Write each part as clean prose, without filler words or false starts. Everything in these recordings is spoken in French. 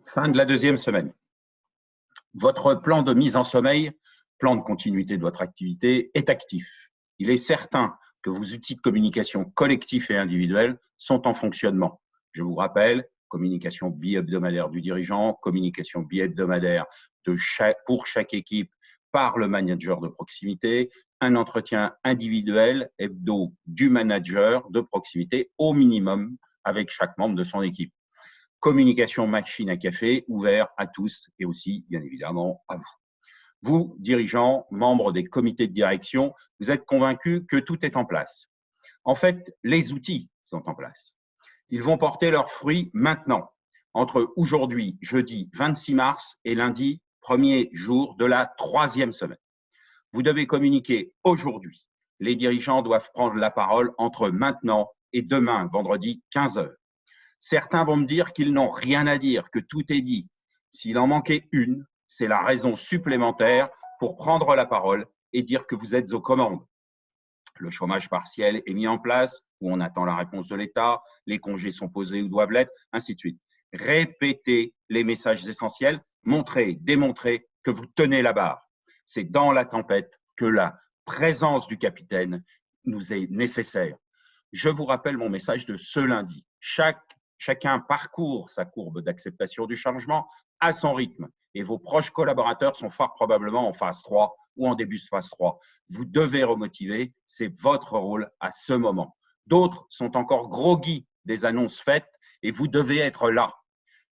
Fin de la deuxième semaine. Votre plan de mise en sommeil, plan de continuité de votre activité, est actif. Il est certain que vos outils de communication collectifs et individuels sont en fonctionnement. Je vous rappelle, communication bi-hebdomadaire du dirigeant, communication bi-hebdomadaire pour chaque équipe par le manager de proximité, un entretien individuel hebdo du manager de proximité au minimum avec chaque membre de son équipe. Communication machine à café, ouvert à tous et aussi, bien évidemment, à vous. Vous, dirigeants, membres des comités de direction, vous êtes convaincus que tout est en place. En fait, les outils sont en place. Ils vont porter leurs fruits maintenant, entre aujourd'hui, jeudi 26 mars et lundi, premier jour de la troisième semaine. Vous devez communiquer aujourd'hui. Les dirigeants doivent prendre la parole entre maintenant et demain, vendredi 15 heures. Certains vont me dire qu'ils n'ont rien à dire, que tout est dit. S'il en manquait une, c'est la raison supplémentaire pour prendre la parole et dire que vous êtes aux commandes. Le chômage partiel est mis en place, où on attend la réponse de l'État, les congés sont posés ou doivent l'être, ainsi de suite. Répétez les messages essentiels, montrez, démontrez que vous tenez la barre. C'est dans la tempête que la présence du capitaine nous est nécessaire. Je vous rappelle mon message de ce lundi. Chacun parcourt sa courbe d'acceptation du changement à son rythme et vos proches collaborateurs sont fort probablement en phase 3 ou en début de phase 3. Vous devez remotiver, c'est votre rôle à ce moment. D'autres sont encore groggy des annonces faites et vous devez être là.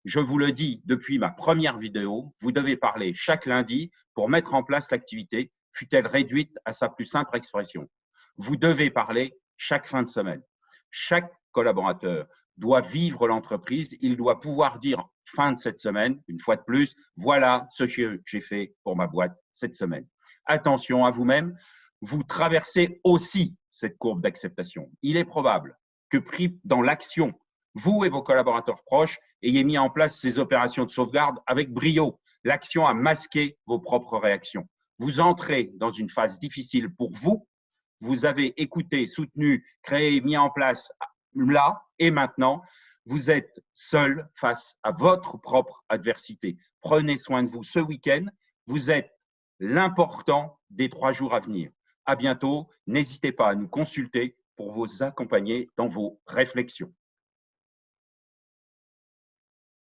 Je vous le dis depuis ma première vidéo, vous devez parler chaque lundi pour mettre en place l'activité, fût-elle réduite à sa plus simple expression. Vous devez parler chaque fin de semaine. Chaque collaborateur doit vivre l'entreprise, il doit pouvoir dire fin de cette semaine, une fois de plus, voilà ce que j'ai fait pour ma boîte cette semaine. Attention à vous-même, vous traversez aussi cette courbe d'acceptation. Il est probable que pris dans l'action, vous et vos collaborateurs proches ayez mis en place ces opérations de sauvegarde avec brio. L'action a masqué vos propres réactions. Vous entrez dans une phase difficile pour vous. Vous avez écouté, soutenu, créé, mis en place là et maintenant. Vous êtes seul face à votre propre adversité. Prenez soin de vous ce week-end. Vous êtes l'important des 3 jours à venir. À bientôt. N'hésitez pas à nous consulter pour vous accompagner dans vos réflexions.